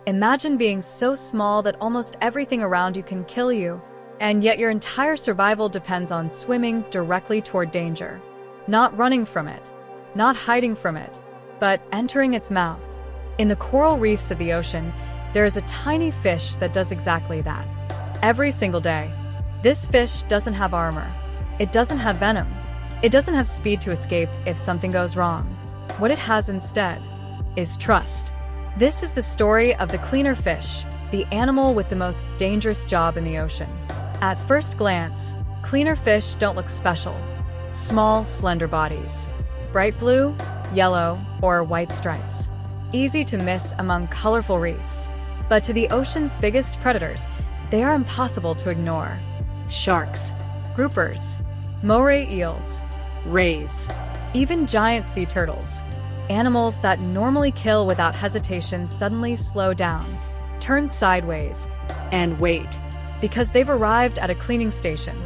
Imagine being so small that almost everything around you can kill you, and yet your entire survival depends on swimming directly toward danger. Not running from it, not hiding from it, but entering its mouth. In the coral reefs of the ocean, there is a tiny fish that does exactly that. Every single day. This fish doesn't have armor. It doesn't have venom. It doesn't have speed to escape if something goes wrong. What it has instead is trust. This is the story of the cleaner fish, the animal with the most dangerous job in the ocean. At first glance, cleaner fish don't look special. Small, slender bodies. Bright blue, yellow, or white stripes. Easy to miss among colorful reefs. But to the ocean's biggest predators, they are impossible to ignore. Sharks, groupers, moray eels, rays, even giant sea turtles. Animals that normally kill without hesitation suddenly slow down, turn sideways, and wait, because they've arrived at a cleaning station.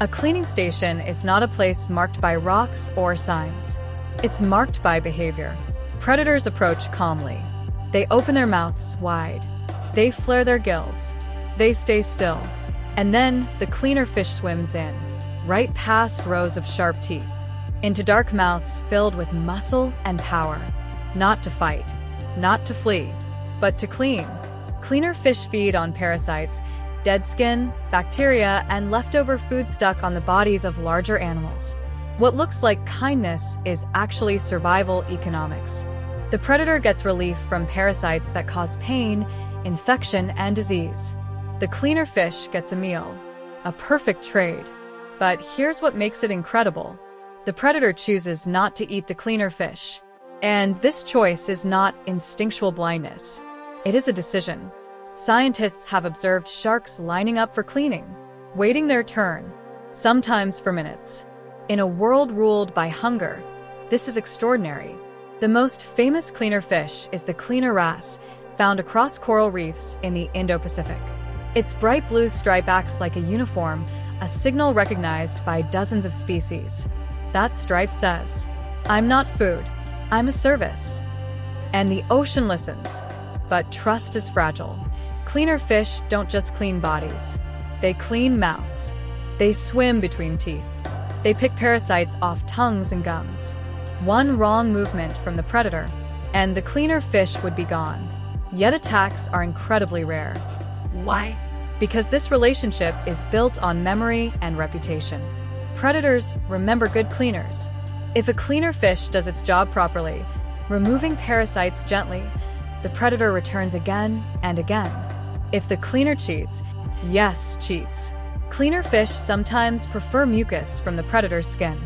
A cleaning station is not a place marked by rocks or signs. It's marked by behavior. Predators approach calmly. They open their mouths wide. They flare their gills. They stay still. And then the cleaner fish swims in, right past rows of sharp teeth, into dark mouths filled with muscle and power. Not to fight, not to flee, but to clean. Cleaner fish feed on parasites, dead skin, bacteria, and leftover food stuck on the bodies of larger animals. What looks like kindness is actually survival economics. The predator gets relief from parasites that cause pain, infection, and disease. The cleaner fish gets a meal. A perfect trade. But here's what makes it incredible. The predator chooses not to eat the cleaner fish. And this choice is not instinctual blindness. It is a decision. Scientists have observed sharks lining up for cleaning, waiting their turn, sometimes for minutes. In a world ruled by hunger, this is extraordinary. The most famous cleaner fish is the cleaner wrasse, found across coral reefs in the Indo-Pacific. Its bright blue stripe acts like a uniform, a signal recognized by dozens of species. That stripe says, "I'm not food, I'm a service." And the ocean listens, but trust is fragile. Cleaner fish don't just clean bodies. They clean mouths. They swim between teeth. They pick parasites off tongues and gums. One wrong movement from the predator, and the cleaner fish would be gone. Yet attacks are incredibly rare. Why? Because this relationship is built on memory and reputation. Predators remember good cleaners. If a cleaner fish does its job properly, removing parasites gently, the predator returns again and again. If the cleaner cheats, yes, cheats. Cleaner fish sometimes prefer mucus from the predator's skin.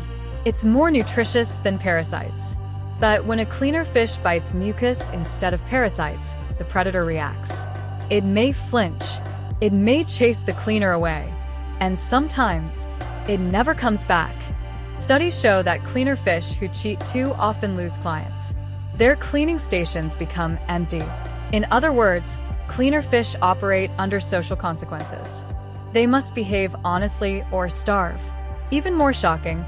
It's more nutritious than parasites. But when a cleaner fish bites mucus instead of parasites, the predator reacts. It may flinch. It may chase the cleaner away. And sometimes, it never comes back. Studies show that cleaner fish who cheat too often lose clients. Their cleaning stations become empty. In other words, cleaner fish operate under social consequences. They must behave honestly or starve. Even more shocking,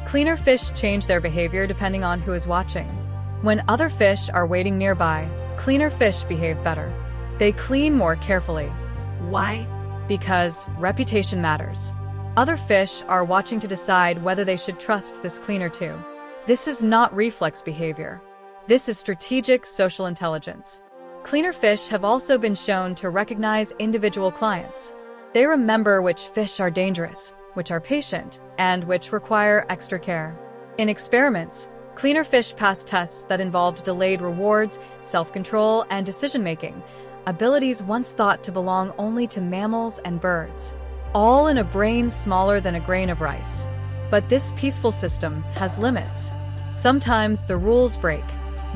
cleaner fish change their behavior depending on who is watching. When other fish are waiting nearby, cleaner fish behave better. They clean more carefully. Why? Because reputation matters. Other fish are watching to decide whether they should trust this cleaner too. This is not reflex behavior. This is strategic social intelligence. Cleaner fish have also been shown to recognize individual clients. They remember which fish are dangerous, which are patient, and which require extra care. In experiments, cleaner fish pass tests that involved delayed rewards, self-control, and decision-making, abilities once thought to belong only to mammals and birds, all in a brain smaller than a grain of rice. But this peaceful system has limits. Sometimes the rules break.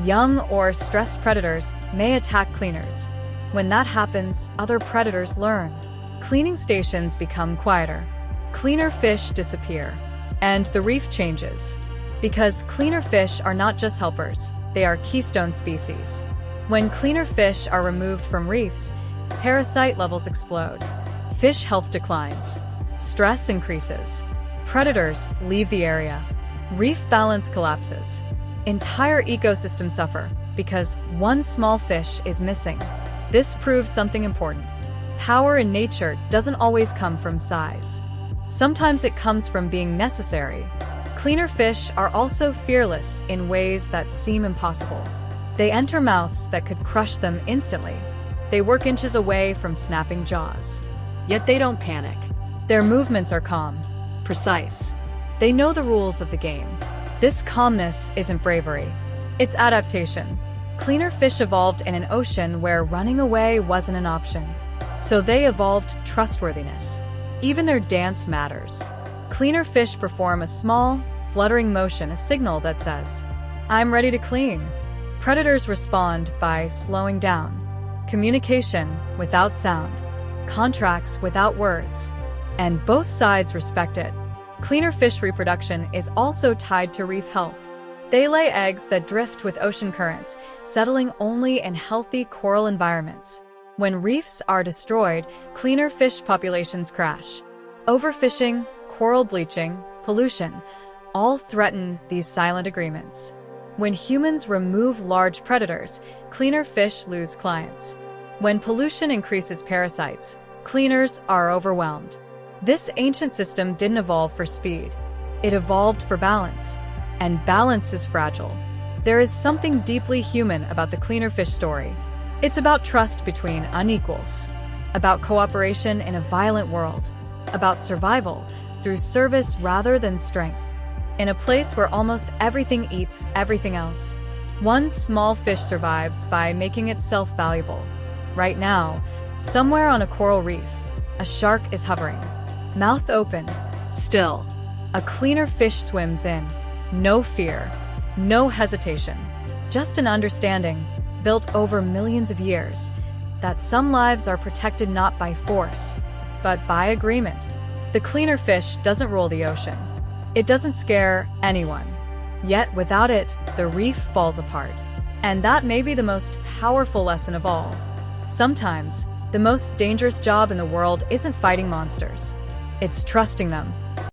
Young or stressed predators may attack cleaners. When that happens, other predators learn. Cleaning stations become quieter. Cleaner fish disappear. And the reef changes. Because cleaner fish are not just helpers, they are keystone species. When cleaner fish are removed from reefs, parasite levels explode. Fish health declines. Stress increases. Predators leave the area. Reef balance collapses. Entire ecosystems suffer because one small fish is missing. This proves something important. Power in nature doesn't always come from size. Sometimes it comes from being necessary. Cleaner fish are also fearless in ways that seem impossible. They enter mouths that could crush them instantly. They work inches away from snapping jaws. Yet they don't panic. Their movements are calm, Precise. they know the rules of the game. This calmness isn't bravery. It's adaptation. Cleaner fish evolved in an ocean where running away wasn't an option. So they evolved trustworthiness. Even their dance matters. Cleaner fish perform a small, fluttering motion, a signal that says, "I'm ready to clean." Predators respond by slowing down. Communication without sound. Contracts without words. And both sides respect it. Cleaner fish reproduction is also tied to reef health. They lay eggs that drift with ocean currents, settling only in healthy coral environments. When reefs are destroyed, cleaner fish populations crash. Overfishing, coral bleaching, pollution, all threaten these silent agreements. When humans remove large predators, cleaner fish lose clients. When pollution increases parasites, cleaners are overwhelmed. This ancient system didn't evolve for speed. It evolved for balance. And balance is fragile. There is something deeply human about the cleaner fish story. It's about trust between unequals, about cooperation in a violent world, about survival through service rather than strength. In a place where almost everything eats everything else, one small fish survives by making itself valuable. Right now, somewhere on a coral reef, a shark is hovering, mouth open. Still. A cleaner fish swims in. No fear, no hesitation, just an understanding, built over millions of years, that some lives are protected not by force, but by agreement. The cleaner fish doesn't rule the ocean. It doesn't scare anyone. Yet without it, the reef falls apart. And that may be the most powerful lesson of all. Sometimes, the most dangerous job in the world isn't fighting monsters. It's trusting them.